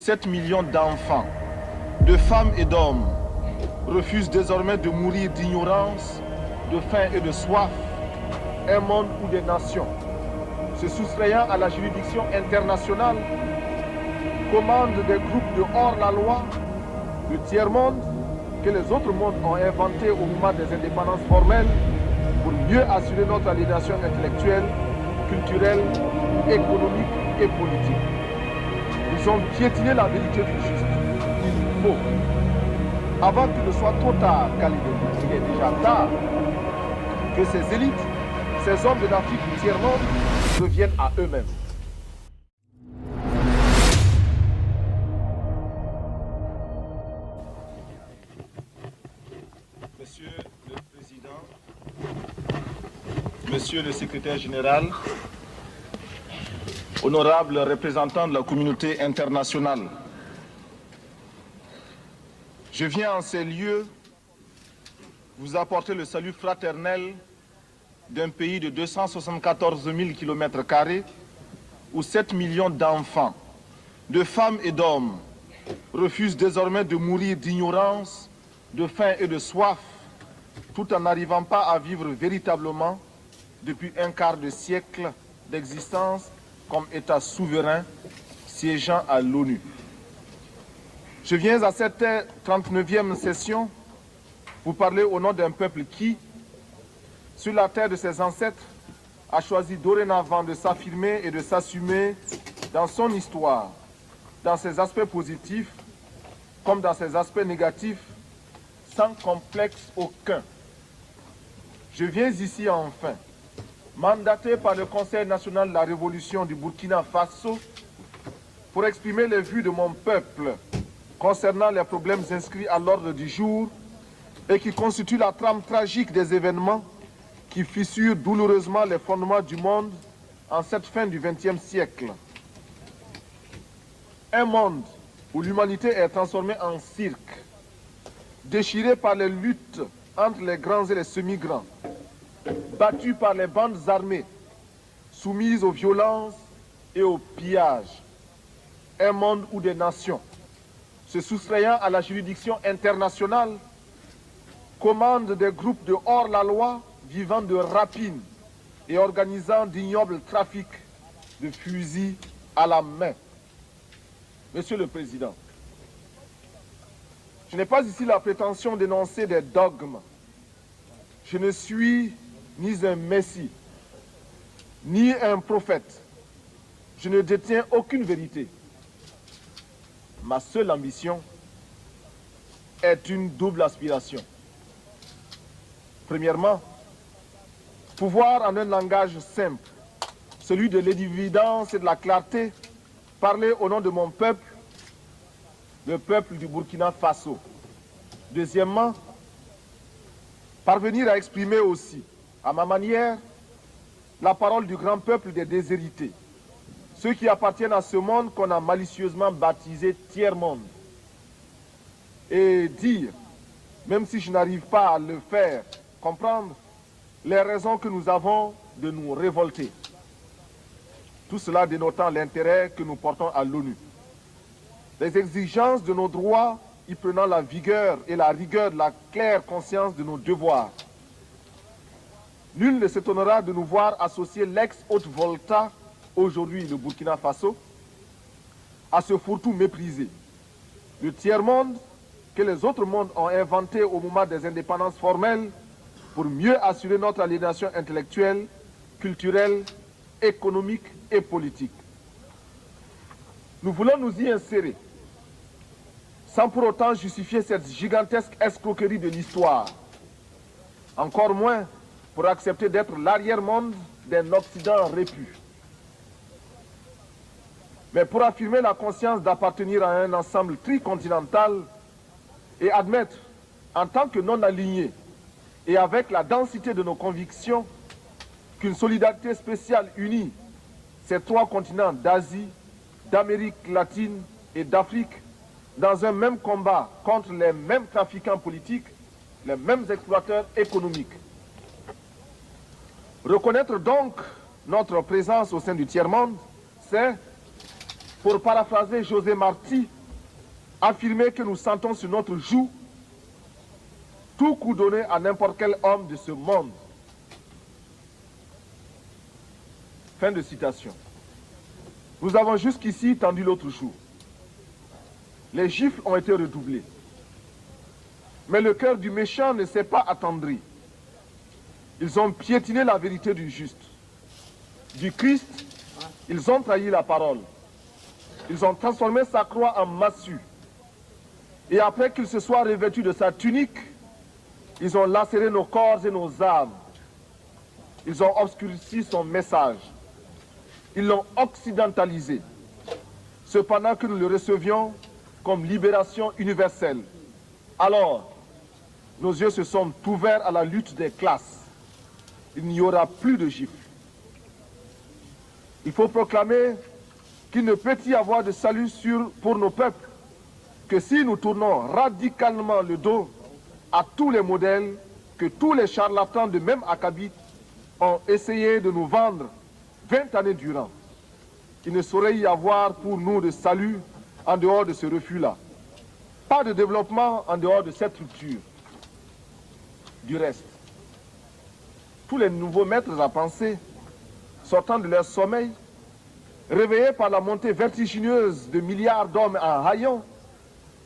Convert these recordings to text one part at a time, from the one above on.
7 millions d'enfants, de femmes et d'hommes refusent désormais de mourir d'ignorance, de faim et de soif, un monde où des nations, se soustrayant à la juridiction internationale, commandent des groupes de hors-la-loi, le tiers-monde, que les autres mondes ont inventé au moment des indépendances formelles pour mieux assurer notre aliénation intellectuelle, culturelle, économique et politique. Ils ont piétiné la vérité du juste. Il faut, avant qu'il ne soit trop tard, car il est déjà tard, que ces élites, ces hommes de l'Afrique du tiers-monde reviennent à eux-mêmes. Monsieur le Président, Monsieur le Secrétaire général, honorables représentants de la communauté internationale, je viens en ces lieux vous apporter le salut fraternel d'un pays de 274 000 km² où 7 millions d'enfants, de femmes et d'hommes refusent désormais de mourir d'ignorance, de faim et de soif, tout en n'arrivant pas à vivre véritablement depuis un quart de siècle d'existence comme État souverain siégeant à l'ONU. Je viens à cette 39e session vous parler au nom d'un peuple qui, sur la terre de ses ancêtres, a choisi dorénavant de s'affirmer et de s'assumer dans son histoire, dans ses aspects positifs comme dans ses aspects négatifs, sans complexe aucun. Je viens ici enfin, mandaté par le Conseil national de la Révolution du Burkina Faso, pour exprimer les vues de mon peuple concernant les problèmes inscrits à l'ordre du jour et qui constituent la trame tragique des événements qui fissurent douloureusement les fondements du monde en cette fin du XXe siècle. Un monde où l'humanité est transformée en cirque, déchirée par les luttes entre les grands et les semi-grands, battue par les bandes armées, soumise aux violences et aux pillages. Un monde où des nations, se soustrayant à la juridiction internationale, commandent des groupes de hors-la-loi vivant de rapines et organisant d'ignobles trafics de fusils à la main. Monsieur le Président, je n'ai pas ici la prétention d'énoncer des dogmes. Je ne suis ni un messie, ni un prophète. Je ne détiens aucune vérité. Ma seule ambition est une double aspiration. Premièrement, pouvoir en un langage simple, celui de l'évidence et de la clarté, parler au nom de mon peuple, le peuple du Burkina Faso. Deuxièmement, parvenir à exprimer aussi, à ma manière, la parole du grand peuple des déshérités, ceux qui appartiennent à ce monde qu'on a malicieusement baptisé tiers-monde. Et dire, même si je n'arrive pas à le faire comprendre, les raisons que nous avons de nous révolter. Tout cela dénotant l'intérêt que nous portons à l'ONU. Les exigences de nos droits y prenant la vigueur et la rigueur de la claire conscience de nos devoirs. Nul ne s'étonnera de nous voir associer l'ex-Haute-Volta, aujourd'hui le Burkina Faso, à ce fourre-tout méprisé. Le tiers-monde que les autres mondes ont inventé au moment des indépendances formelles pour mieux assurer notre aliénation intellectuelle, culturelle, économique et politique. Nous voulons nous y insérer, sans pour autant justifier cette gigantesque escroquerie de l'histoire, encore moins pour accepter d'être l'arrière-monde d'un Occident répu. Mais pour affirmer la conscience d'appartenir à un ensemble tricontinental et admettre, en tant que non-alignés et avec la densité de nos convictions, qu'une solidarité spéciale unit ces trois continents d'Asie, d'Amérique latine et d'Afrique dans un même combat contre les mêmes trafiquants politiques, les mêmes exploiteurs économiques. Reconnaître donc notre présence au sein du tiers-monde, c'est Pour paraphraser José Marti, affirmer que nous sentons sur notre joue tout coup donné à n'importe quel homme de ce monde. Fin de citation. Nous avons jusqu'ici tendu l'autre jour. Les gifles ont été redoublés. Mais le cœur du méchant ne s'est pas attendri. Ils ont piétiné la vérité du juste. Du Christ, ils ont trahi la parole. Ils ont transformé sa croix en massue. Et après qu'il se soit revêtu de sa tunique, ils ont lacéré nos corps et nos âmes. Ils ont obscurci son message. Ils l'ont occidentalisé. Cependant que nous le recevions comme libération universelle. Alors, nos yeux se sont ouverts à la lutte des classes. Il n'y aura plus de gifles. Il faut proclamer qu'il ne peut y avoir de salut pour nos peuples que si nous tournons radicalement le dos à tous les modèles que tous les charlatans de même acabit ont essayé de nous vendre 20 années durant. Il ne saurait y avoir pour nous de salut en dehors de ce refus-là. Pas de développement en dehors de cette rupture. Du reste, tous les nouveaux maîtres à penser, sortant de leur sommeil, réveillés par la montée vertigineuse de milliards d'hommes en haillons,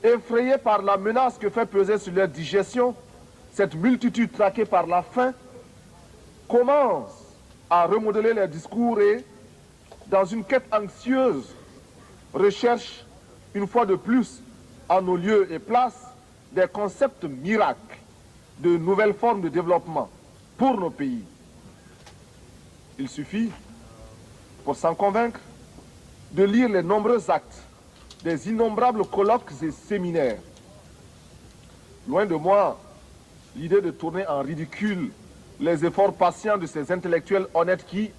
effrayés par la menace que fait peser sur leur digestion cette multitude traquée par la faim, commencent à remodeler leurs discours et, dans une quête anxieuse, recherchent une fois de plus, en nos lieux et places, des concepts miracles, de nouvelles formes de développement pour nos pays. Il suffit, pour s'en convaincre, de lire les nombreux actes des innombrables colloques et séminaires. Loin de moi l'idée de tourner en ridicule les efforts patients de ces intellectuels honnêtes qui,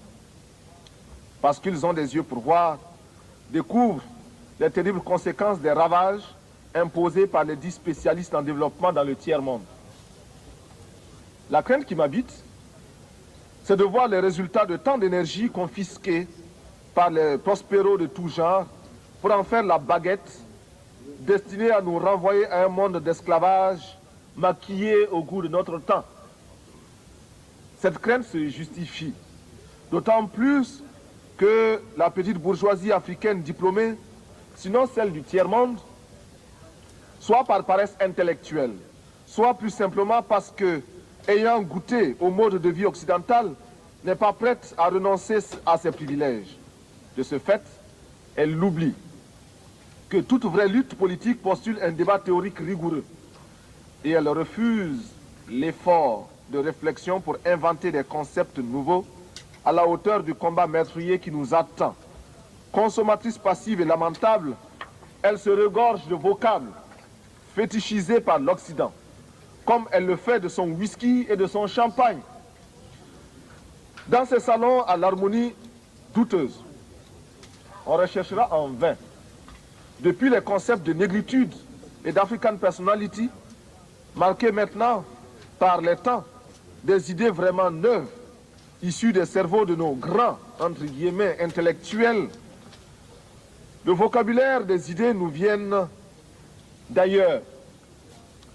parce qu'ils ont des yeux pour voir, découvrent les terribles conséquences des ravages imposés par les 10 spécialistes en développement dans le tiers-monde. La crainte qui m'habite, c'est de voir les résultats de tant d'énergie confisquée par les prospéros de tout genre pour en faire la baguette destinée à nous renvoyer à un monde d'esclavage maquillé au goût de notre temps. Cette crainte se justifie, d'autant plus que la petite bourgeoisie africaine diplômée, sinon celle du tiers-monde, soit par paresse intellectuelle, soit plus simplement parce que, ayant goûté au mode de vie occidental, n'est pas prête à renoncer à ses privilèges. De ce fait, elle l'oublie que toute vraie lutte politique postule un débat théorique rigoureux et elle refuse l'effort de réflexion pour inventer des concepts nouveaux à la hauteur du combat meurtrier qui nous attend. Consommatrice passive et lamentable, elle se regorge de vocables fétichisés par l'Occident, comme elle le fait de son whisky et de son champagne. Dans ces salons à l'harmonie douteuse, on recherchera en vain, depuis les concepts de négritude et d'African personality, marqués maintenant par les temps, des idées vraiment neuves, issues des cerveaux de nos grands, entre guillemets, intellectuels. Le vocabulaire des idées nous viennent d'ailleurs.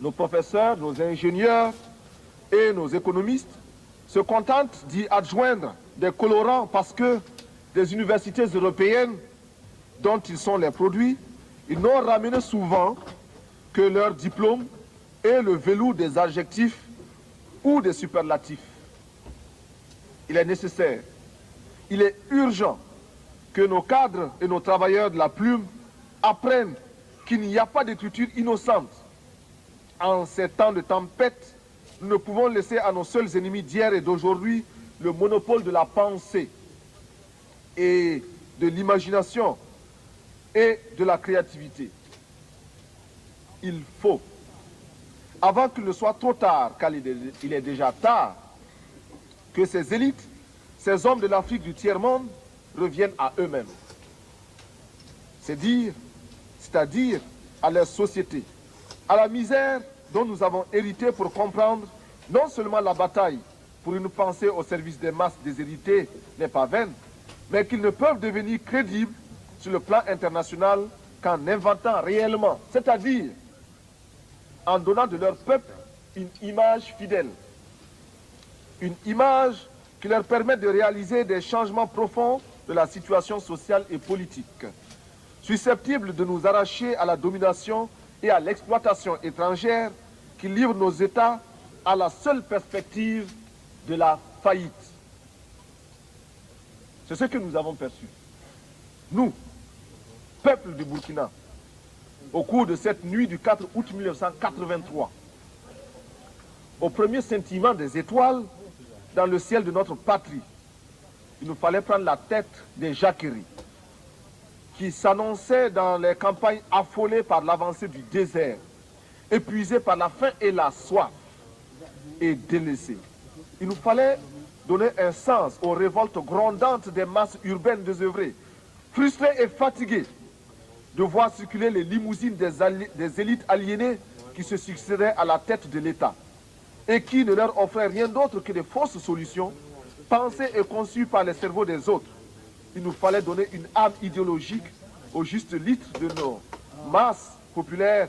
Nos professeurs, nos ingénieurs et nos économistes se contentent d'y adjoindre des colorants parce que des universités européennes dont ils sont les produits, ils n'ont ramené souvent que leur diplôme et le velours des adjectifs ou des superlatifs. Il est nécessaire, il est urgent que nos cadres et nos travailleurs de la plume apprennent qu'il n'y a pas d'écriture innocente. En ces temps de tempête, nous ne pouvons laisser à nos seuls ennemis d'hier et d'aujourd'hui le monopole de la pensée et de l'imagination et de la créativité. Il faut, avant qu'il ne soit trop tard, car il est déjà tard, que ces élites, ces hommes de l'Afrique du tiers-monde reviennent à eux-mêmes. C'est-à-dire à leur société, à la misère dont nous avons hérité pour comprendre non seulement la bataille pour une pensée au service des masses déshéritées n'est pas vaine, mais qu'ils ne peuvent devenir crédibles sur le plan international qu'en inventant réellement, c'est-à-dire en donnant de leur peuple une image fidèle, une image qui leur permet de réaliser des changements profonds de la situation sociale et politique, susceptibles de nous arracher à la domination et à l'exploitation étrangère qui livrent nos États à la seule perspective de la faillite. C'est ce que nous avons perçu. Nous, peuple du Burkina, au cours de cette nuit du 4 août 1983, au premier scintillement des étoiles dans le ciel de notre patrie, il nous fallait prendre la tête des jacqueries qui s'annonçaient dans les campagnes affolées par l'avancée du désert, épuisées par la faim et la soif et délaissées. Il nous fallait donner un sens aux révoltes grondantes des masses urbaines désœuvrées, frustrées et fatiguées de voir circuler les limousines des élites aliénées qui se succédaient à la tête de l'État et qui ne leur offraient rien d'autre que des fausses solutions pensées et conçues par les cerveaux des autres. Il nous fallait donner une âme idéologique au juste litre de nos masses populaires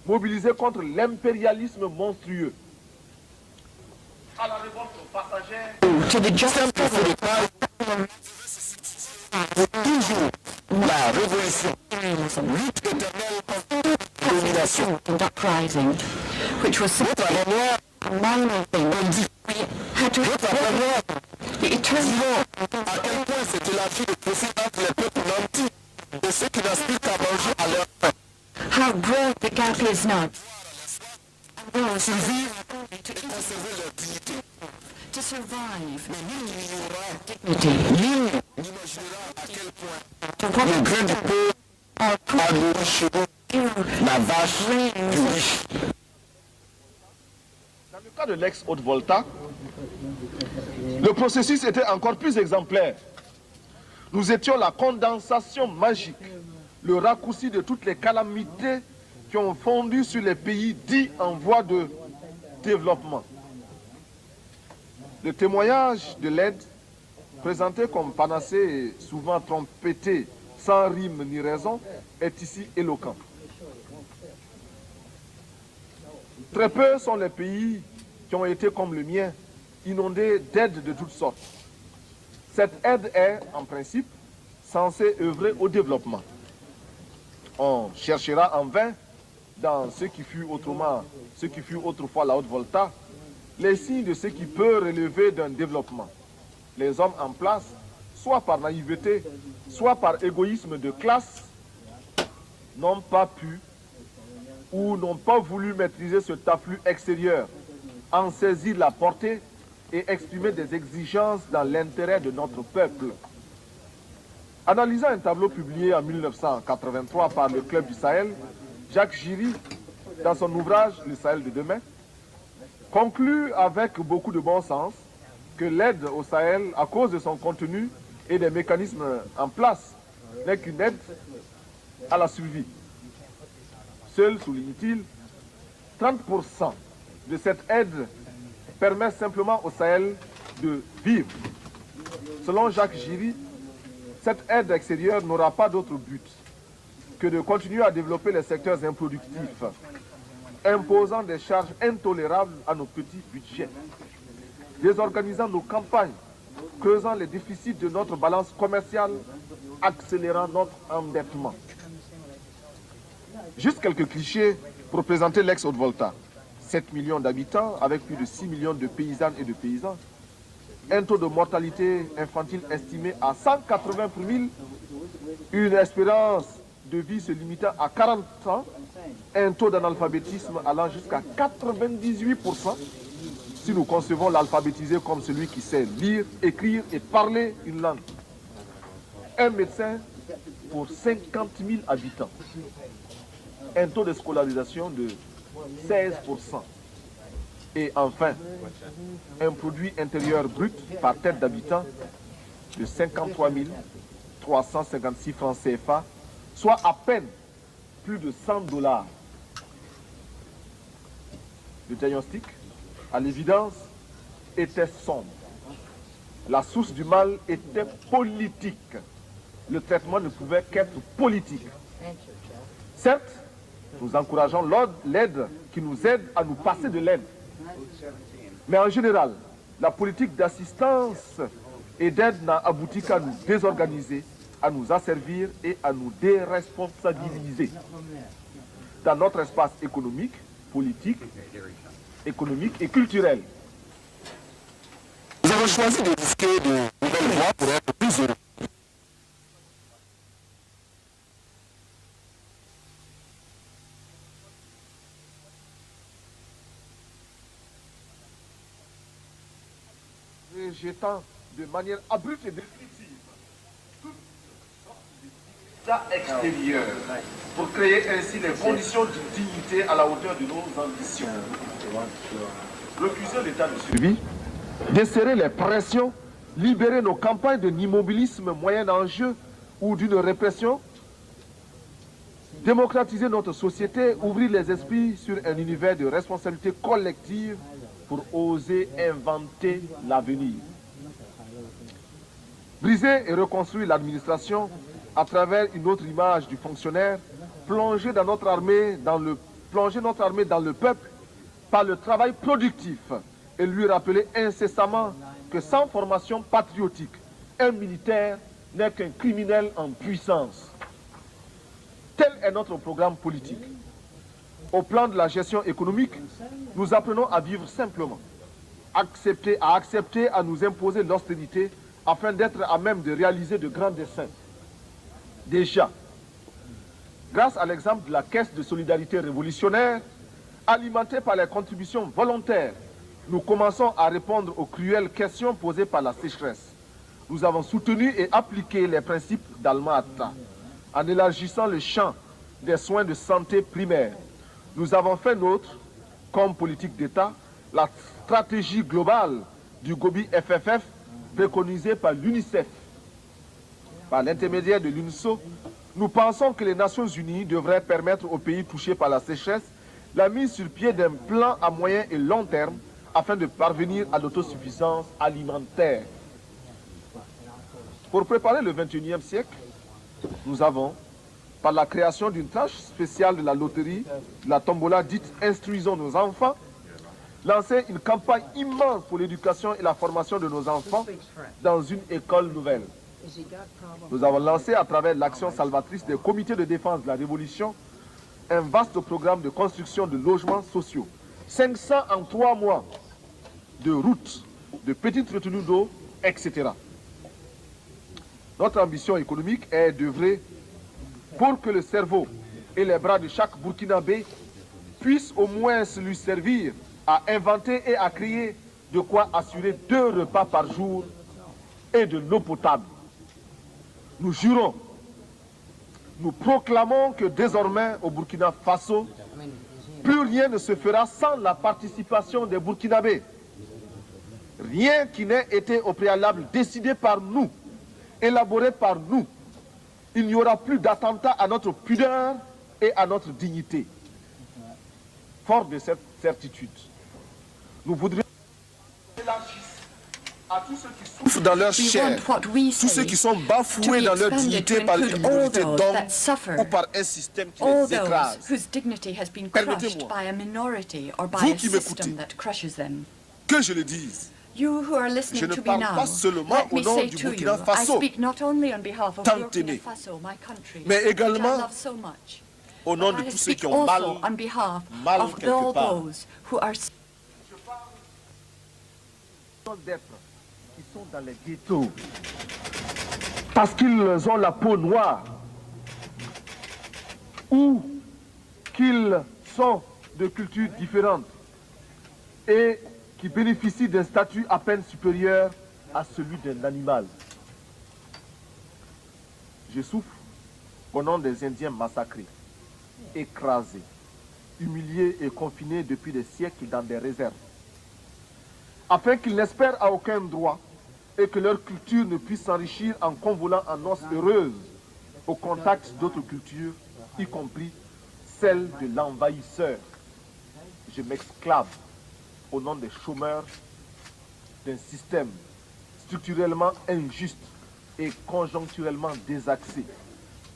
mobilisées contre l'impérialisme monstrueux. À la révolte passagère, to the justice toujours la révolution, lutte éternelle contre la domination. And uprising, which was a minor thing. We had to the eternal. À quel point c'était la vie possible entre les peuples nantis et ceux qui n'aspirent qu'à manger à leur faim. How broad the gap is now. Survivre et conserver leur dignité. To survive. Mais nul n'ignorera, Dignity. nul n'imaginera à quel point le grain du pauvre a nourri chez nous la vache du riche. Dans le cas de l'ex-Haute-Volta, le processus était encore plus exemplaire. Nous étions la condensation magique, le raccourci de toutes les calamités qui ont fondu sur les pays dits en voie de développement. Le témoignage de l'aide, présenté comme panacée et souvent trompetée, sans rime ni raison, est ici éloquent. Très peu sont les pays qui ont été comme le mien, inondés d'aides de toutes sortes. Cette aide est, en principe, censée œuvrer au développement. On cherchera en vain, dans ce qui fut autrefois la Haute-Volta, les signes de ce qui peut relever d'un développement. Les hommes en place, soit par naïveté, soit par égoïsme de classe, n'ont pas pu ou n'ont pas voulu maîtriser ce afflux extérieur, en saisir la portée et exprimer des exigences dans l'intérêt de notre peuple. Analysant un tableau publié en 1983 par le Club du Sahel, Jacques Giry, dans son ouvrage « Le Sahel de demain », conclut avec beaucoup de bon sens que l'aide au Sahel, à cause de son contenu et des mécanismes en place, n'est qu'une aide à la survie. Seul, souligne-t-il, 30% de cette aide permet simplement au Sahel de vivre. Selon Jacques Giry, cette aide extérieure n'aura pas d'autre but que de continuer à développer les secteurs improductifs, imposant des charges intolérables à nos petits budgets, désorganisant nos campagnes, creusant les déficits de notre balance commerciale, accélérant notre endettement. Juste quelques clichés pour présenter l'ex-Haute-Volta. 7 millions d'habitants avec plus de 6 millions de paysannes et de paysans. Un taux de mortalité infantile estimé à 180 pour 1000. Une espérance de vie se limitant à 40 ans. Un taux d'analphabétisme allant jusqu'à 98%. Si nous concevons l'alphabétisé comme celui qui sait lire, écrire et parler une langue. Un médecin pour 50 000 habitants. Un taux de scolarisation de 16%. Et enfin, un produit intérieur brut par tête d'habitant de 53 356 francs CFA, soit à peine plus de 100 $. Le diagnostic, à l'évidence, était sombre. La source du mal était politique. le traitement ne pouvait qu'être politique. Certes, nous encourageons l'aide qui nous aide à nous passer de l'aide. Mais en général, la politique d'assistance et d'aide n'a abouti qu'à nous désorganiser, à nous asservir et à nous déresponsabiliser. Dans notre espace économique, politique, économique et culturel. Nous avons choisi de risquer de nouvelles voies pour être plus heureux. Rejetant de manière abrupte et définitive toute sorte d'état extérieur pour créer ainsi les conditions de dignité à la hauteur de nos ambitions. Refuser l'état de survie, desserrer les pressions, libérer nos campagnes d'un immobilisme moyen enjeu ou d'une répression, démocratiser notre société, ouvrir les esprits sur un univers de responsabilité collective pour oser inventer l'avenir. Briser et reconstruire l'administration à travers une autre image du fonctionnaire, plonger notre armée dans le peuple par le travail productif et lui rappeler incessamment que sans formation patriotique, un militaire n'est qu'un criminel en puissance. Tel est notre programme politique. Au plan de la gestion économique, nous apprenons à vivre simplement, à accepter à nous imposer l'austérité afin d'être à même de réaliser de grands desseins. Déjà, grâce à l'exemple de la Caisse de solidarité révolutionnaire, alimentée par les contributions volontaires, nous commençons à répondre aux cruelles questions posées par la sécheresse. Nous avons soutenu et appliqué les principes d'Alma Ata en élargissant le champ des soins de santé primaires. Nous avons fait nôtre, comme politique d'État, la stratégie globale du Gobi FFF préconisée par l'UNICEF. Par l'intermédiaire de l'UNSO, nous pensons que les Nations Unies devraient permettre aux pays touchés par la sécheresse la mise sur pied d'un plan à moyen et long terme afin de parvenir à l'autosuffisance alimentaire. Pour préparer le XXIe siècle, nous avons, par la création d'une tranche spéciale de la loterie, la tombola dite « Instruisons nos enfants », lancé une campagne immense pour l'éducation et la formation de nos enfants dans une école nouvelle. Nous avons lancé à travers l'action salvatrice des comités de défense de la Révolution un vaste programme de construction de logements sociaux. 500 en 3 mois, de routes, de petites retenues d'eau, etc. Notre ambition économique est d'œuvrer pour que le cerveau et les bras de chaque Burkinabé puissent au moins lui servir à inventer et à créer de quoi assurer 2 repas par jour et de l'eau potable. Nous jurons, nous proclamons que désormais au Burkina Faso, plus rien ne se fera sans la participation des Burkinabés. Rien qui n'ait été au préalable décidé par nous, élaboré par nous. Il n'y aura plus d'attentat à notre pudeur et à notre dignité. Fort de cette certitude, nous voudrions élargir à tous ceux qui souffrent dans leur chair, tous ceux qui sont bafoués dans leur dignité par une minorité d'hommes ou par un système qui les écrase. Permettez-moi, vous qui m'écoutez, que je le dise. You who are listening Je ne to me parle now, pas seulement let au me nom say du to you, Burkina I Faso, speak not only on behalf of tant Burkina aimé, Faso, my country, mais which I également love so much, au nom de but I tous ceux speak qui ont mal, also on behalf mal of quelque all part. those who are d'être, qui sont dans les ghettos, parce qu'ils ont la peau noire, ou qu'ils sont de cultures différentes et qui bénéficient d'un statut à peine supérieur à celui d'un animal. Je souffre au nom des Indiens massacrés, écrasés, humiliés et confinés depuis des siècles dans des réserves, afin qu'ils n'espèrent à aucun droit et que leur culture ne puisse s'enrichir en convolant en noces heureuses au contact d'autres cultures, y compris celle de l'envahisseur. Je m'exclame au nom des chômeurs d'un système structurellement injuste et conjoncturellement désaxé,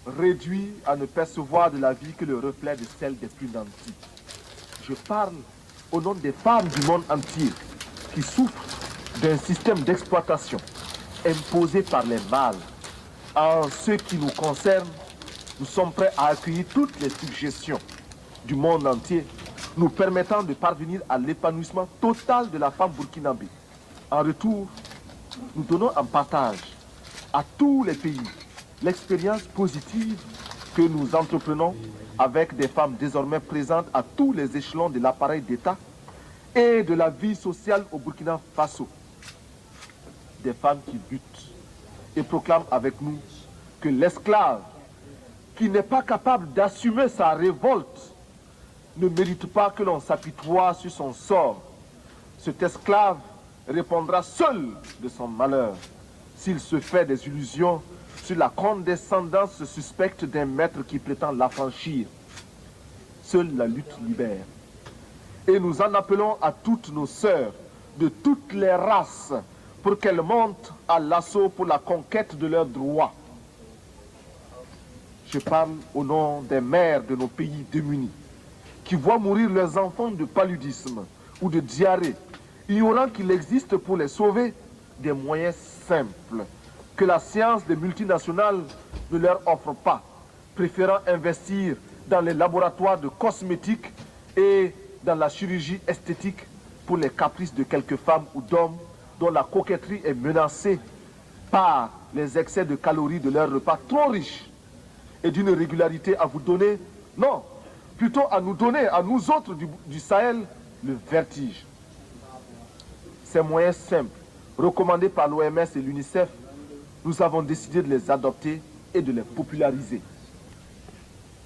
réduit à ne percevoir de la vie que le reflet de celle des plus nantis. Je parle au nom des femmes du monde entier qui souffrent d'un système d'exploitation imposé par les mâles. En ce qui nous concerne, nous sommes prêts à accueillir toutes les suggestions du monde entier nous permettant de parvenir à l'épanouissement total de la femme burkinabé. En retour, nous donnons en partage à tous les pays l'expérience positive que nous entreprenons avec des femmes désormais présentes à tous les échelons de l'appareil d'État et de la vie sociale au Burkina Faso. Des femmes qui luttent et proclament avec nous que l'esclave qui n'est pas capable d'assumer sa révolte ne mérite pas que l'on s'apitoie sur son sort. Cet esclave répondra seul de son malheur s'il se fait des illusions sur la condescendance suspecte d'un maître qui prétend l'affranchir. Seule la lutte libère. Et nous en appelons à toutes nos sœurs de toutes les races pour qu'elles montent à l'assaut pour la conquête de leurs droits. Je parle au nom des mères de nos pays démunis qui voient mourir leurs enfants de paludisme ou de diarrhée, ignorant qu'il existe pour les sauver des moyens simples que la science des multinationales ne leur offre pas, préférant investir dans les laboratoires de cosmétiques et dans la chirurgie esthétique pour les caprices de quelques femmes ou d'hommes dont la coquetterie est menacée par les excès de calories de leurs repas trop riches et d'une régularité à vous donner, non, plutôt à nous donner, à nous autres du Sahel, le vertige. Ces moyens simples, recommandés par l'OMS et l'UNICEF, nous avons décidé de les adopter et de les populariser.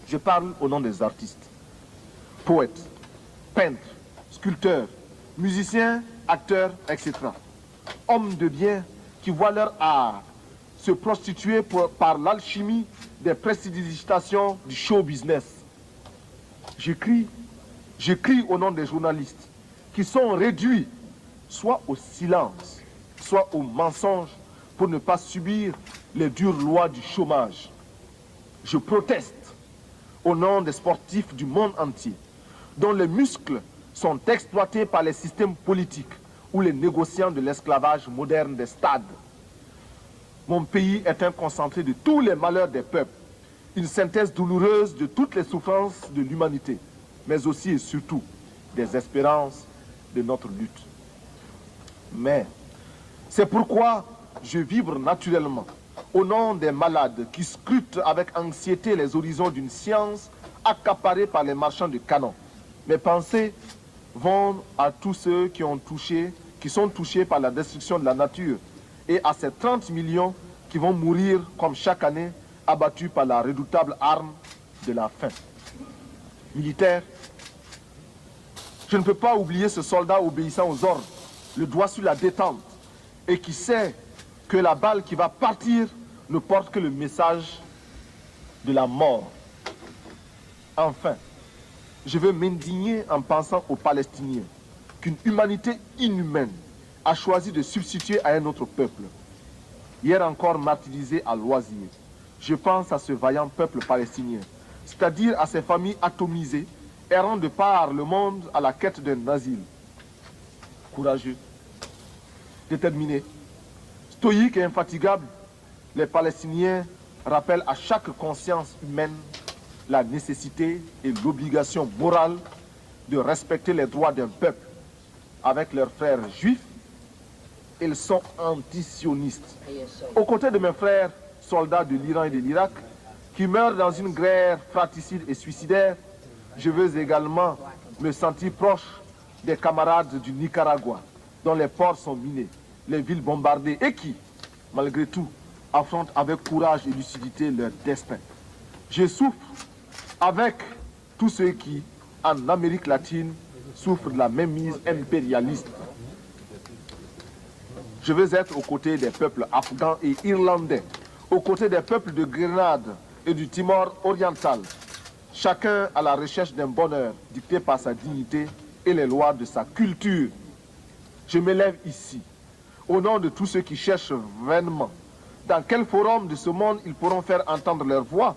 Je parle au nom des artistes, poètes, peintres, sculpteurs, musiciens, acteurs, etc. Hommes de bien qui voient leur art se prostituer par l'alchimie des prestidigitations du show business. J'écris au nom des journalistes qui sont réduits soit au silence, soit au mensonge pour ne pas subir les dures lois du chômage. Je proteste au nom des sportifs du monde entier dont les muscles sont exploités par les systèmes politiques ou les négociants de l'esclavage moderne des stades. Mon pays est un concentré de tous les malheurs des peuples, une synthèse douloureuse de toutes les souffrances de l'humanité, mais aussi et surtout des espérances de notre lutte. Mais c'est pourquoi je vibre naturellement au nom des malades qui scrutent avec anxiété les horizons d'une science accaparée par les marchands de canons. Mes pensées vont à tous ceux qui sont touchés par la destruction de la nature et à ces 30 millions qui vont mourir comme chaque année abattus par la redoutable arme de la faim. Militaire, je ne peux pas oublier ce soldat obéissant aux ordres, le doigt sur la détente, et qui sait que la balle qui va partir ne porte que le message de la mort. Enfin, je veux m'indigner en pensant aux Palestiniens qu'une humanité inhumaine a choisi de substituer à un autre peuple. Hier encore martyrisé à loisir, je pense à ce vaillant peuple palestinien, c'est-à-dire à ces familles atomisées, errant de par le monde à la quête d'un asile. Courageux, déterminés, stoïques et infatigables, les Palestiniens rappellent à chaque conscience humaine la nécessité et l'obligation morale de respecter les droits d'un peuple. Avec leurs frères juifs, ils sont anti-sionistes. Aux côtés de mes frères soldats de l'Iran et de l'Irak, qui meurent dans une guerre fratricide et suicidaire, je veux également me sentir proche des camarades du Nicaragua, dont les ports sont minés, les villes bombardées et qui, malgré tout, affrontent avec courage et lucidité leur destin. Je souffre avec tous ceux qui, en Amérique latine, souffrent de la même mise impérialiste. Je veux être aux côtés des peuples afghans et irlandais, aux côtés des peuples de Grenade et du Timor oriental, chacun à la recherche d'un bonheur dicté par sa dignité et les lois de sa culture. Je m'élève ici, au nom de tous ceux qui cherchent vainement dans quel forum de ce monde ils pourront faire entendre leur voix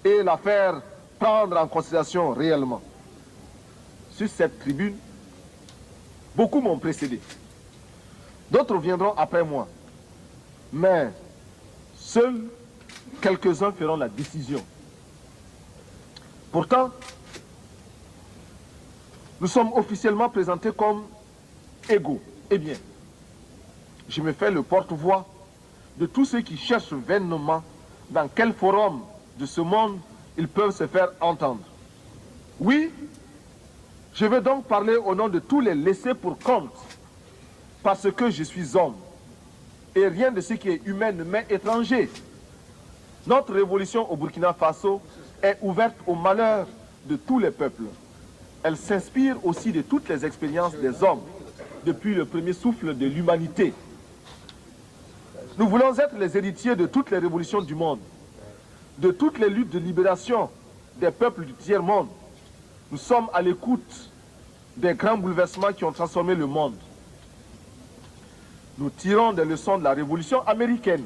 et la faire prendre en considération réellement. Sur cette tribune, beaucoup m'ont précédé. D'autres viendront après moi. Mais seuls quelques-uns feront la décision. Pourtant, nous sommes officiellement présentés comme égaux. Eh bien, je me fais le porte-voix de tous ceux qui cherchent vainement dans quel forum de ce monde ils peuvent se faire entendre. Oui, je vais donc parler au nom de tous les laissés pour compte, parce que je suis homme, et rien de ce qui est humain ne m'est étranger. Notre révolution au Burkina Faso est ouverte au malheur de tous les peuples. Elle s'inspire aussi de toutes les expériences des hommes depuis le premier souffle de l'humanité. Nous voulons être les héritiers de toutes les révolutions du monde, de toutes les luttes de libération des peuples du tiers-monde. Nous sommes à l'écoute des grands bouleversements qui ont transformé le monde. Nous tirons des leçons de la révolution américaine,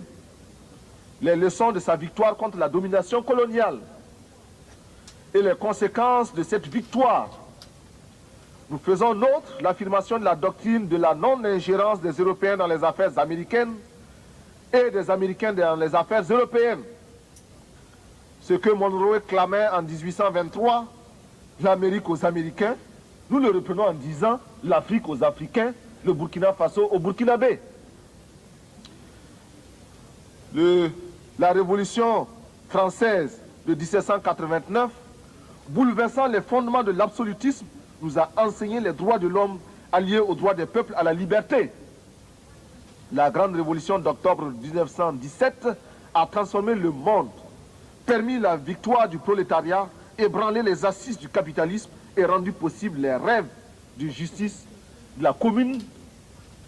les leçons de sa victoire contre la domination coloniale et les conséquences de cette victoire. Nous faisons nôtre l'affirmation de la doctrine de la non-ingérence des Européens dans les affaires américaines et des Américains dans les affaires européennes. Ce que Monroe clamait en 1823, l'Amérique aux Américains, nous le reprenons en disant l'Afrique aux Africains, le Burkina Faso aux Burkinabés. La révolution française de 1789, bouleversant les fondements de l'absolutisme, nous a enseigné les droits de l'homme alliés aux droits des peuples à la liberté. La grande révolution d'octobre 1917 a transformé le monde, permis la victoire du prolétariat, ébranlé les assises du capitalisme et rendu possible les rêves de justice de la commune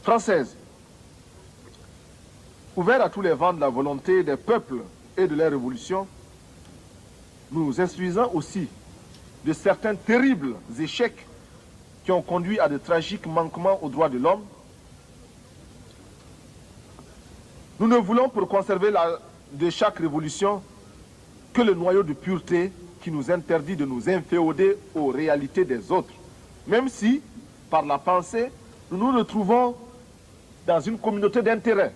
française. Ouvert à tous les vents de la volonté des peuples et de leur révolution, nous instruisons aussi de certains terribles échecs qui ont conduit à de tragiques manquements aux droits de l'homme. Nous ne voulons pour conserver de chaque révolution que le noyau de pureté qui nous interdit de nous inféoder aux réalités des autres, même si, par la pensée, nous nous retrouvons dans une communauté d'intérêts.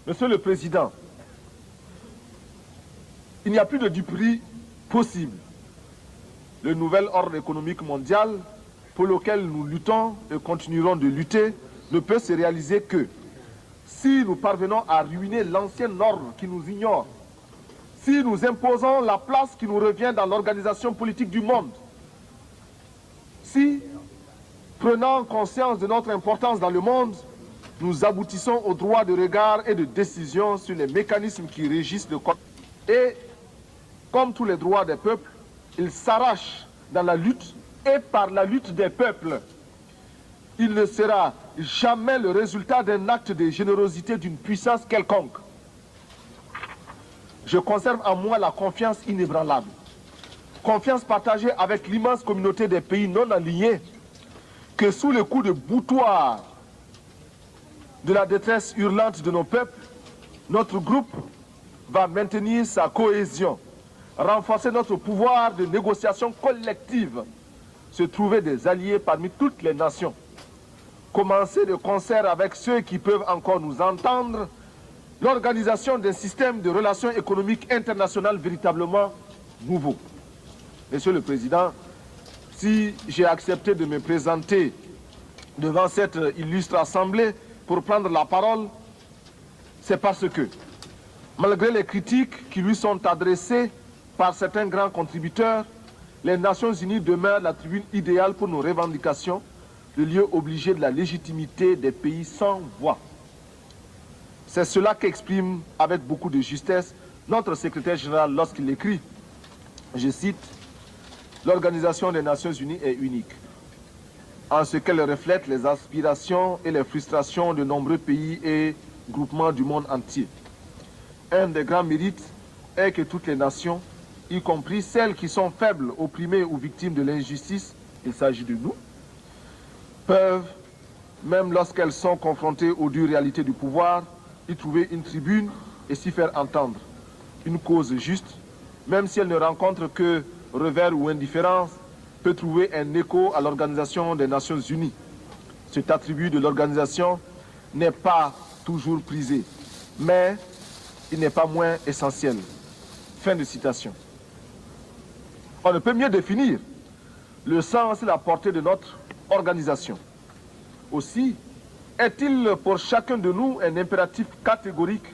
Monsieur le Président, il n'y a plus de duperie possible. Le nouvel ordre économique mondial pour lequel nous luttons et continuerons de lutter ne peut se réaliser que si nous parvenons à ruiner l'ancien ordre qui nous ignore, si nous imposons la place qui nous revient dans l'organisation politique du monde, si, prenant conscience de notre importance dans le monde, nous aboutissons au droit de regard et de décision sur les mécanismes qui régissent le code. Et, comme tous les droits des peuples, ils s'arrachent dans la lutte et par la lutte des peuples. Il ne sera jamais le résultat d'un acte de générosité d'une puissance quelconque. Je conserve en moi la confiance inébranlable, confiance partagée avec l'immense communauté des pays non alignés, que sous le coup de boutoir de la détresse hurlante de nos peuples, notre groupe va maintenir sa cohésion, renforcer notre pouvoir de négociation collective, se trouver des alliés parmi toutes les nations, commencer de concert avec ceux qui peuvent encore nous entendre, l'organisation d'un système de relations économiques internationales véritablement nouveau. Monsieur le Président, si j'ai accepté de me présenter devant cette illustre assemblée pour prendre la parole, c'est parce que, malgré les critiques qui lui sont adressées par certains grands contributeurs, les Nations Unies demeurent la tribune idéale pour nos revendications, le lieu obligé de la légitimité des pays sans voix. C'est cela qu'exprime avec beaucoup de justesse notre secrétaire général lorsqu'il écrit, je cite, « L'Organisation des Nations Unies est unique, en ce qu'elle reflète les aspirations et les frustrations de nombreux pays et groupements du monde entier. Un des grands mérites est que toutes les nations, y compris celles qui sont faibles, opprimées ou victimes de l'injustice, il s'agit de nous, peuvent, même lorsqu'elles sont confrontées aux dures réalités du pouvoir, y trouver une tribune et s'y faire entendre. Une cause juste, même si elle ne rencontre que revers ou indifférence, peut trouver un écho à l'Organisation des Nations Unies. Cet attribut de l'organisation n'est pas toujours prisé, mais il n'est pas moins essentiel. Fin de citation. On ne peut mieux définir le sens et la portée de notre organisation. Aussi, est-il pour chacun de nous un impératif catégorique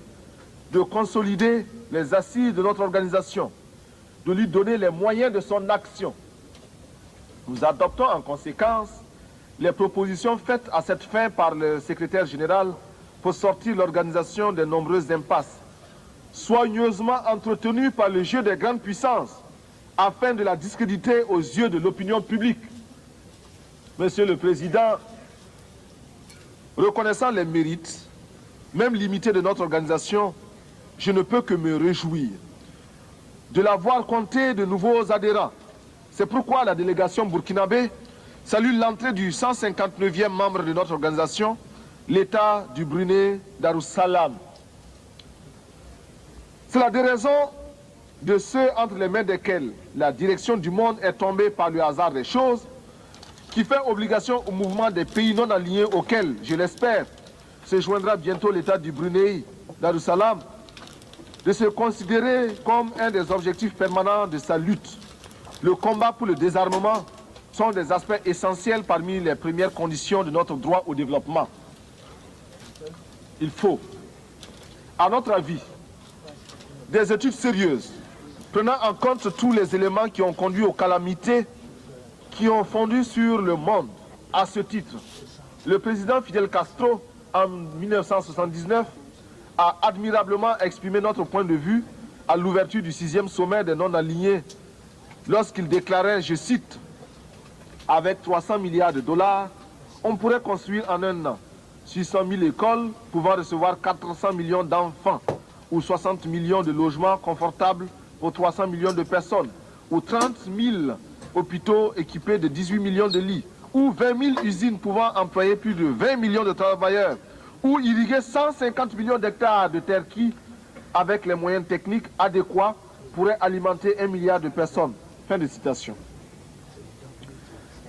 de consolider les assises de notre organisation, de lui donner les moyens de son action. Nous adoptons en conséquence les propositions faites à cette fin par le secrétaire général pour sortir l'organisation des nombreuses impasses, soigneusement entretenues par le jeu des grandes puissances, afin de la discréditer aux yeux de l'opinion publique. Monsieur le Président, reconnaissant les mérites, même limités de notre organisation, je ne peux que me réjouir de la voir compter de nouveaux adhérents. C'est pourquoi la délégation burkinabé salue l'entrée du 159e membre de notre organisation, l'État du Brunei Darussalam. C'est la déraison de ceux entre les mains desquels la direction du monde est tombée par le hasard des choses, qui fait obligation au mouvement des pays non alignés auxquels, je l'espère, se joindra bientôt l'État du Brunei Darussalam, de se considérer comme un des objectifs permanents de sa lutte. Le combat pour le désarmement sont des aspects essentiels parmi les premières conditions de notre droit au développement. Il faut, à notre avis, des études sérieuses, prenant en compte tous les éléments qui ont conduit aux calamités qui ont fondu sur le monde. À ce titre, le président Fidel Castro, en 1979, a admirablement exprimé notre point de vue à l'ouverture du 6e sommet des non-alignés lorsqu'il déclarait, je cite, « Avec 300 milliards de dollars, on pourrait construire en un an 600 000 écoles pouvant recevoir 400 millions d'enfants ou 60 millions de logements confortables pour 300 millions de personnes ou 30 000 hôpitaux équipés de 18 millions de lits ou 20 000 usines pouvant employer plus de 20 millions de travailleurs ou irriguer 150 millions d'hectares de terres qui, avec les moyens techniques adéquats, pourraient alimenter 1 milliard de personnes. » Fin de citation.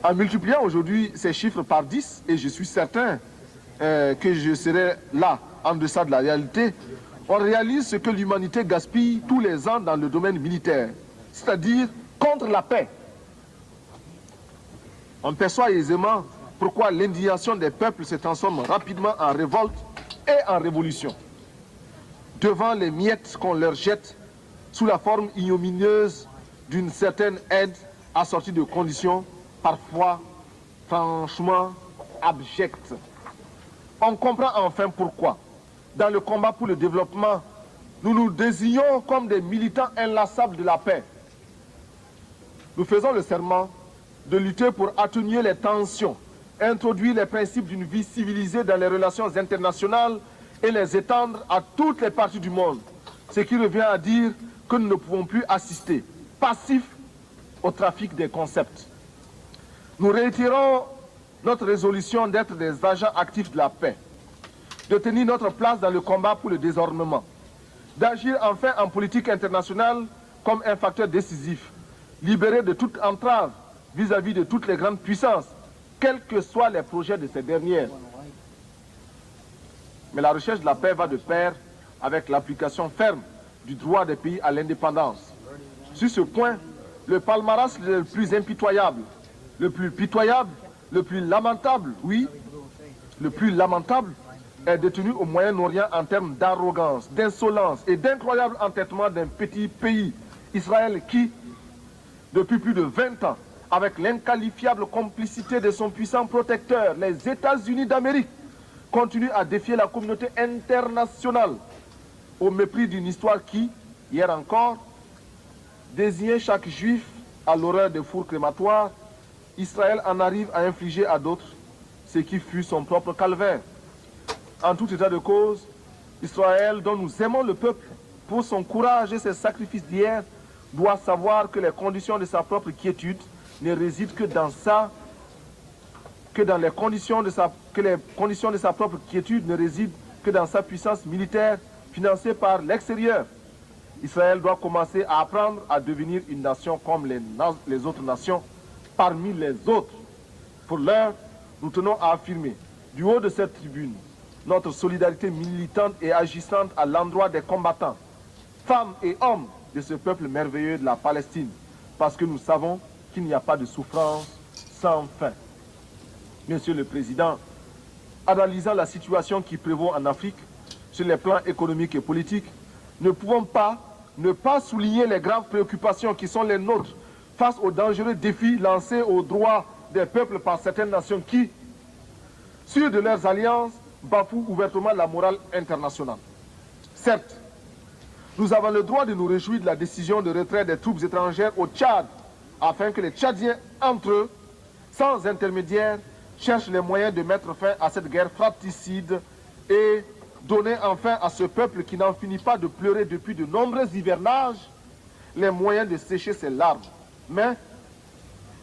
En multipliant aujourd'hui ces chiffres par 10, et je suis certain que je serai là, en deçà de la réalité, on réalise ce que l'humanité gaspille tous les ans dans le domaine militaire, c'est-à-dire contre la paix. On perçoit aisément pourquoi l'indignation des peuples se transforme rapidement en révolte et en révolution, devant les miettes qu'on leur jette sous la forme ignominieuse d'une certaine aide assortie de conditions parfois franchement abjectes. On comprend enfin pourquoi, dans le combat pour le développement, nous nous désignons comme des militants inlassables de la paix. Nous faisons le serment de lutter pour atténuer les tensions, introduire les principes d'une vie civilisée dans les relations internationales et les étendre à toutes les parties du monde, ce qui revient à dire que nous ne pouvons plus assister, passifs, au trafic des concepts. Nous réitérons notre résolution d'être des agents actifs de la paix, de tenir notre place dans le combat pour le désarmement, d'agir enfin en politique internationale comme un facteur décisif, libéré de toute entrave vis-à-vis de toutes les grandes puissances, quels que soient les projets de ces dernières. Mais la recherche de la paix va de pair avec l'application ferme du droit des pays à l'indépendance. Sur ce point, le palmarès le plus impitoyable, le plus pitoyable, le plus lamentable, oui, le plus lamentable, est détenu au Moyen-Orient en termes d'arrogance, d'insolence et d'incroyable entêtement d'un petit pays, Israël, qui, depuis plus de 20 ans, avec l'inqualifiable complicité de son puissant protecteur, les États-Unis d'Amérique, continue à défier la communauté internationale au mépris d'une histoire qui, hier encore, désignait chaque juif à l'horreur des fours crématoires. Israël en arrive à infliger à d'autres ce qui fut son propre calvaire. En tout état de cause, Israël, dont nous aimons le peuple pour son courage et ses sacrifices d'hier, doit savoir que les conditions de sa propre quiétude ne résident que dans les conditions de sa propre quiétude ne résident que dans sa puissance militaire financée par l'extérieur, Israël doit commencer à apprendre à devenir une nation comme les autres nations parmi les autres. Pour l'heure, nous tenons à affirmer, du haut de cette tribune, notre solidarité militante et agissante à l'endroit des combattants, femmes et hommes de ce peuple merveilleux de la Palestine, parce que nous savons qu'il n'y a pas de souffrance sans fin. Monsieur le Président, analysant la situation qui prévaut en Afrique, sur les plans économiques et politiques, ne pouvons pas ne pas souligner les graves préoccupations qui sont les nôtres face aux dangereux défis lancés aux droits des peuples par certaines nations qui, sûres de leurs alliances, bafouent ouvertement la morale internationale. Certes, nous avons le droit de nous réjouir de la décision de retrait des troupes étrangères au Tchad, afin que les Tchadiens, entre eux, sans intermédiaire, cherchent les moyens de mettre fin à cette guerre fratricide et donner enfin à ce peuple qui n'en finit pas de pleurer depuis de nombreux hivernages les moyens de sécher ses larmes. Mais,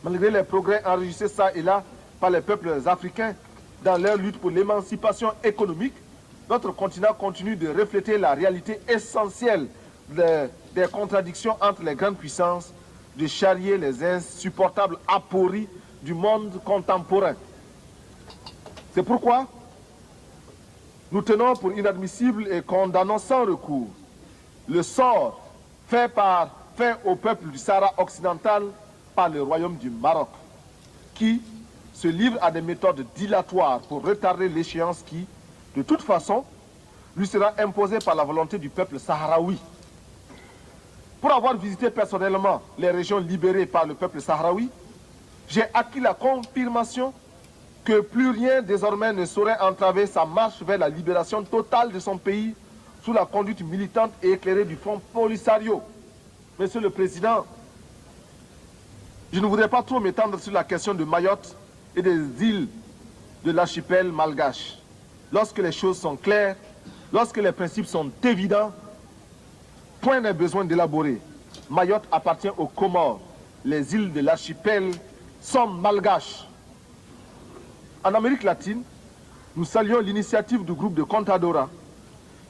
malgré les progrès enregistrés ça et là par les peuples africains dans leur lutte pour l'émancipation économique, notre continent continue de refléter la réalité essentielle des contradictions entre les grandes puissances, de charrier les insupportables apories du monde contemporain. C'est pourquoi nous tenons pour inadmissible et condamnons sans recours le sort fait au peuple du Sahara occidental par le royaume du Maroc, qui se livre à des méthodes dilatoires pour retarder l'échéance qui, de toute façon, lui sera imposée par la volonté du peuple sahraoui. Pour avoir visité personnellement les régions libérées par le peuple sahraoui, j'ai acquis la confirmation que plus rien désormais ne saurait entraver sa marche vers la libération totale de son pays sous la conduite militante et éclairée du Front Polisario. Monsieur le Président, je ne voudrais pas trop m'étendre sur la question de Mayotte et des îles de l'archipel malgache. Lorsque les choses sont claires, lorsque les principes sont évidents, point n'est besoin d'élaborer. Mayotte appartient aux Comores. Les îles de l'archipel sont malgaches. En Amérique latine, nous saluons l'initiative du groupe de Contadora,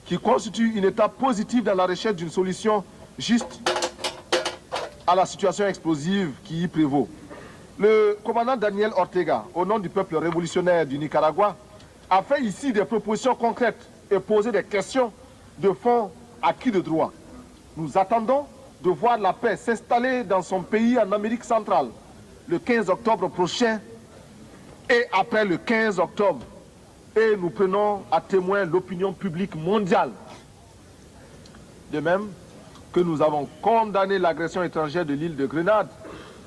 qui constitue une étape positive dans la recherche d'une solution juste à la situation explosive qui y prévaut. Le commandant Daniel Ortega, au nom du peuple révolutionnaire du Nicaragua, a fait ici des propositions concrètes et posé des questions de fond à qui de droit. Nous attendons de voir la paix s'installer dans son pays en Amérique centrale le 15 octobre prochain et après le 15 octobre. Et nous prenons à témoin l'opinion publique mondiale. De même que nous avons condamné l'agression étrangère de l'île de Grenade,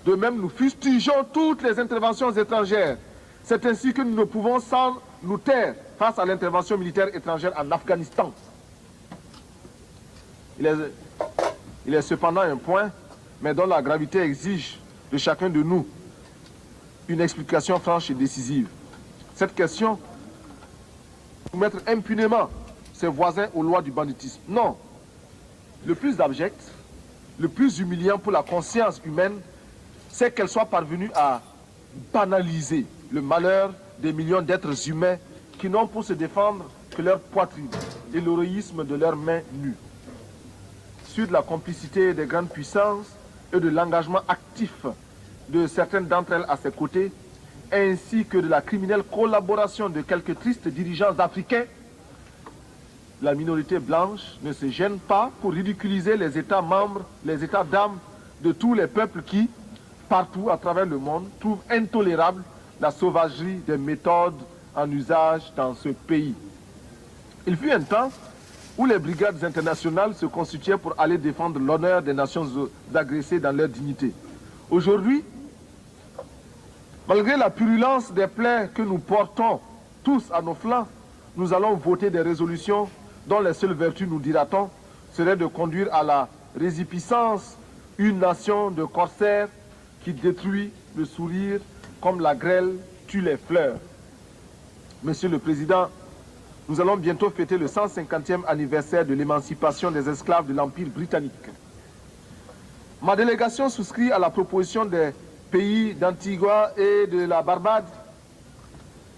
de même nous fustigeons toutes les interventions étrangères. C'est ainsi que nous ne pouvons sans nous taire face à l'intervention militaire étrangère en Afghanistan. Il est cependant un point, mais dont la gravité exige de chacun de nous une explication franche et décisive. Cette question, soumettre impunément ses voisins aux lois du banditisme. Non. Le plus abject, le plus humiliant pour la conscience humaine, c'est qu'elle soit parvenue à banaliser le malheur des millions d'êtres humains qui n'ont pour se défendre que leur poitrine et l'héroïsme de leurs mains nues. Sur de la complicité des grandes puissances et de l'engagement actif de certaines d'entre elles à ses côtés, ainsi que de la criminelle collaboration de quelques tristes dirigeants africains, la minorité blanche ne se gêne pas pour ridiculiser les États membres, les États d'âme de tous les peuples qui, partout à travers le monde, trouvent intolérable la sauvagerie des méthodes en usage dans ce pays. Il fut un temps où les brigades internationales se constituaient pour aller défendre l'honneur des nations agressées dans leur dignité. Aujourd'hui, malgré la purulence des plaies que nous portons tous à nos flancs, nous allons voter des résolutions dont les seules vertus, nous dira-t-on, serait de conduire à la résipiscence une nation de corsaires qui détruit le sourire comme la grêle tue les fleurs. Monsieur le Président, nous allons bientôt fêter le 150e anniversaire de l'émancipation des esclaves de l'Empire britannique. Ma délégation souscrit à la proposition des pays d'Antigua et de la Barbade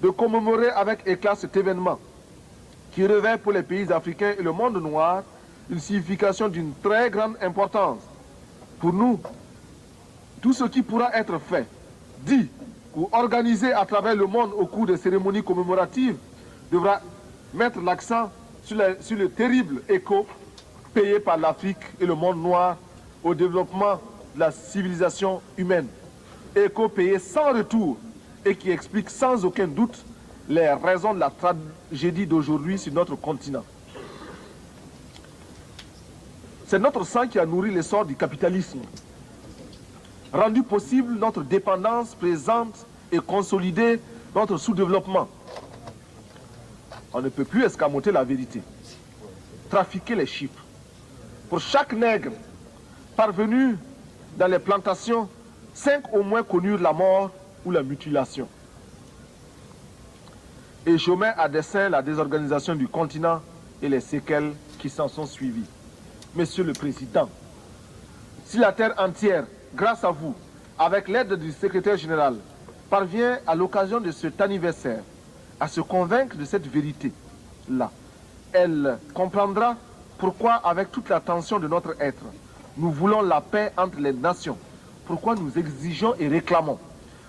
de commémorer avec éclat cet événement. qui revêt pour les pays africains et le monde noir une signification d'une très grande importance. Pour nous, tout ce qui pourra être fait, dit ou organisé à travers le monde au cours des cérémonies commémoratives devra mettre l'accent sur le terrible écho payé par l'Afrique et le monde noir au développement de la civilisation humaine. Écho payé sans retour et qui explique sans aucun doute les raisons de la tragédie d'aujourd'hui sur notre continent. C'est notre sang qui a nourri l'essor du capitalisme, rendu possible notre dépendance présente et consolidé notre sous-développement. On ne peut plus escamoter la vérité, trafiquer les chiffres. Pour chaque nègre parvenu dans les plantations, 5 au moins connurent la mort ou la mutilation. Et je mets à dessein la désorganisation du continent et les séquelles qui s'en sont suivies. Monsieur le Président, si la terre entière, grâce à vous, avec l'aide du secrétaire général, parvient à l'occasion de cet anniversaire à se convaincre de cette vérité-là, elle comprendra pourquoi, avec toute l'attention de notre être, nous voulons la paix entre les nations, pourquoi nous exigeons et réclamons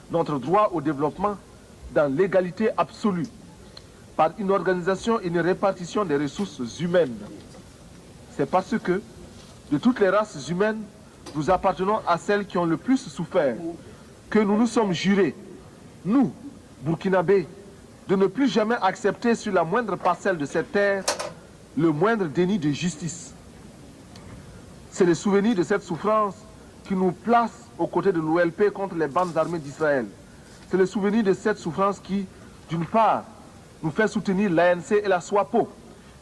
notre droit au développement dans l'égalité absolue, par une organisation et une répartition des ressources humaines. C'est parce que, de toutes les races humaines, nous appartenons à celles qui ont le plus souffert, que nous nous sommes jurés, nous, Burkinabés, de ne plus jamais accepter sur la moindre parcelle de cette terre le moindre déni de justice. C'est le souvenir de cette souffrance qui nous place aux côtés de l'OLP contre les bandes armées d'Israël. C'est le souvenir de cette souffrance qui, d'une part, nous fait soutenir l'ANC et la SWAPO,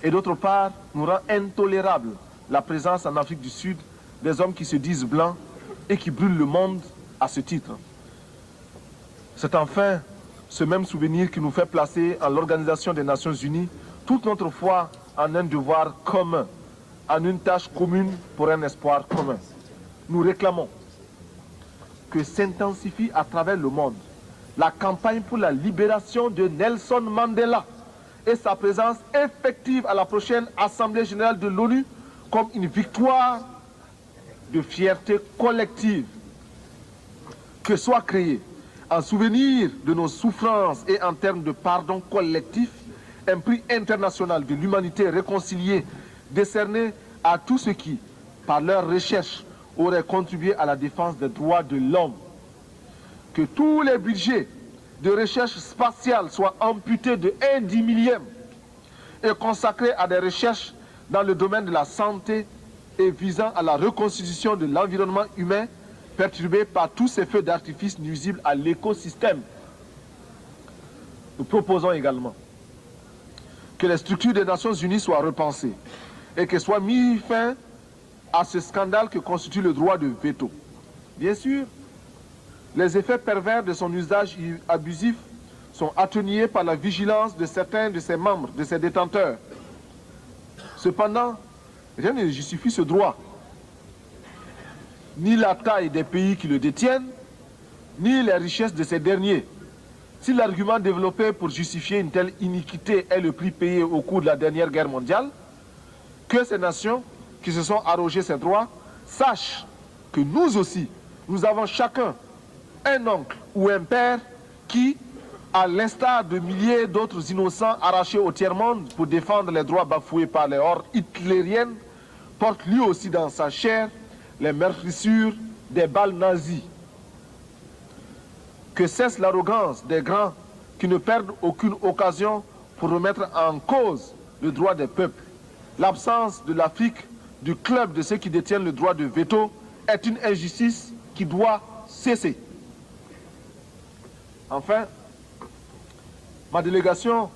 et d'autre part, nous rend intolérable la présence en Afrique du Sud des hommes qui se disent blancs et qui brûlent le monde à ce titre. C'est enfin ce même souvenir qui nous fait placer en l'Organisation des Nations Unies toute notre foi en un devoir commun, en une tâche commune pour un espoir commun. Nous réclamons que s'intensifie à travers le monde la campagne pour la libération de Nelson Mandela et sa présence effective à la prochaine Assemblée générale de l'ONU comme une victoire de fierté collective. Que soit créé, en souvenir de nos souffrances et en termes de pardon collectif, un prix international de l'humanité réconciliée décerné à tous ceux qui, par leur recherche, auraient contribué à la défense des droits de l'homme. Que tous les budgets de recherche spatiale soient amputés de 1/10 et consacrés à des recherches dans le domaine de la santé et visant à la reconstitution de l'environnement humain perturbé par tous ces feux d'artifice nuisibles à l'écosystème. Nous proposons également que les structures des Nations Unies soient repensées et que soit mis fin à ce scandale que constitue le droit de veto. Bien sûr, les effets pervers de son usage abusif sont atténués par la vigilance de certains de ses membres, de ses détenteurs. Cependant, rien ne justifie ce droit. Ni la taille des pays qui le détiennent, ni les richesses de ces derniers. Si l'argument développé pour justifier une telle iniquité est le prix payé au cours de la dernière guerre mondiale, que ces nations qui se sont arrogées ces droits sachent que nous aussi, nous avons chacun un oncle ou un père qui, à l'instar de milliers d'autres innocents arrachés au tiers-monde pour défendre les droits bafoués par les hordes hitlériennes, porte lui aussi dans sa chair les meurtrissures des balles nazies. Que cesse l'arrogance des grands qui ne perdent aucune occasion pour remettre en cause le droit des peuples. L'absence de l'Afrique du club de ceux qui détiennent le droit de veto est une injustice qui doit cesser. Enfin, ma délégation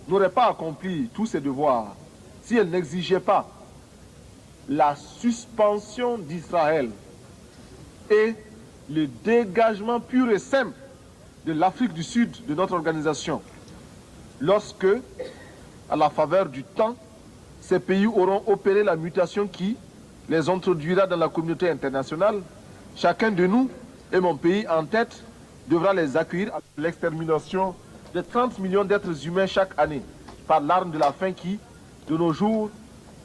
n'aurait pas accompli tous ses devoirs si elle n'exigeait pas la suspension d'Israël et le dégagement pur et simple de l'Afrique du Sud de notre organisation, lorsque, à la faveur du temps, ces pays auront opéré la mutation qui les introduira dans la communauté internationale. Chacun de nous, et mon pays en tête, devra les accueillir à l'extermination de 30 millions d'êtres humains chaque année, par l'arme de la faim qui, de nos jours,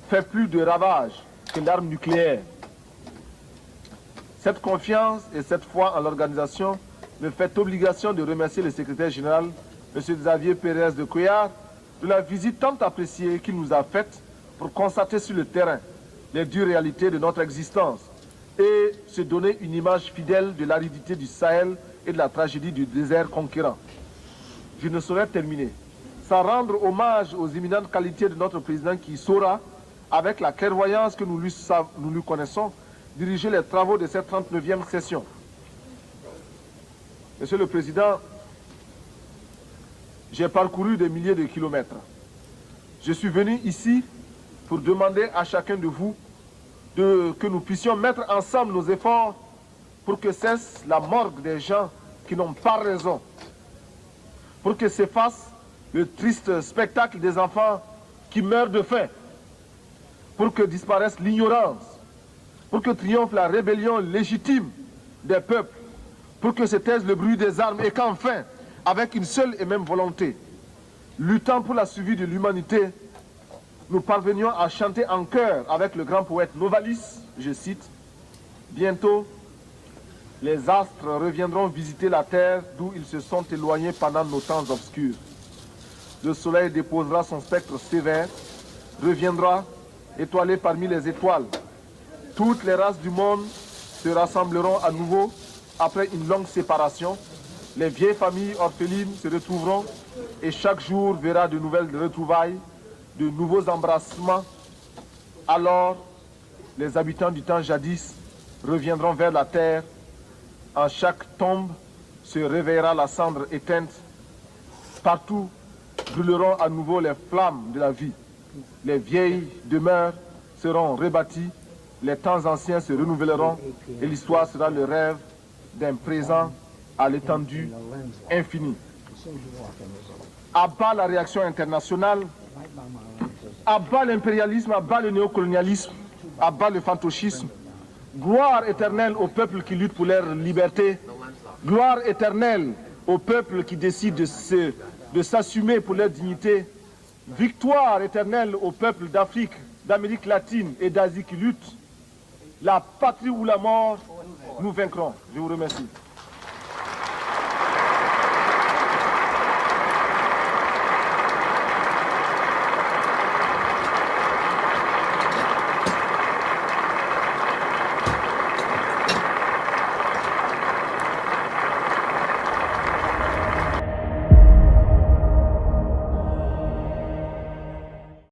fait plus de ravages que l'arme nucléaire. Cette confiance et cette foi en l'organisation me fait obligation de remercier le secrétaire général, M. Xavier Pérez de Cuellar, de la visite tant appréciée qu'il nous a faite pour constater sur le terrain les dures réalités de notre existence et se donner une image fidèle de l'aridité du Sahel et de la tragédie du désert conquérant. Je ne saurais terminer sans rendre hommage aux éminentes qualités de notre président qui saura, avec la clairvoyance que nous lui connaissons, diriger les travaux de cette 39e session. Monsieur le Président, j'ai parcouru des milliers de kilomètres. Je suis venu ici pour demander à chacun de vous que nous puissions mettre ensemble nos efforts pour que cesse la morgue des gens qui n'ont pas raison, pour que s'efface le triste spectacle des enfants qui meurent de faim, pour que disparaisse l'ignorance, pour que triomphe la rébellion légitime des peuples, pour que se taise le bruit des armes et qu'enfin, avec une seule et même volonté, luttant pour la survie de l'humanité, nous parvenions à chanter en chœur avec le grand poète Novalis, je cite, « Bientôt, les astres reviendront visiter la terre d'où ils se sont éloignés pendant nos temps obscurs. Le soleil déposera son spectre sévère, reviendra étoilé parmi les étoiles. Toutes les races du monde se rassembleront à nouveau après une longue séparation. Les vieilles familles orphelines se retrouveront et chaque jour verra de nouvelles retrouvailles, de nouveaux embrassements. Alors, les habitants du temps jadis reviendront vers la terre. En chaque tombe se réveillera la cendre éteinte. Partout brûleront à nouveau les flammes de la vie. Les vieilles demeures seront rebâties, les temps anciens se renouvelleront et l'histoire sera le rêve d'un présent à l'étendue infinie. À bas la réaction internationale, à bas l'impérialisme, à bas le néocolonialisme, à bas le fantoschisme. Gloire éternelle aux peuples qui luttent pour leur liberté. Gloire éternelle aux peuples qui décident de s'assumer pour leur dignité. Victoire éternelle aux peuples d'Afrique, d'Amérique latine et d'Asie qui luttent. La patrie ou la mort, nous vaincrons. Je vous remercie.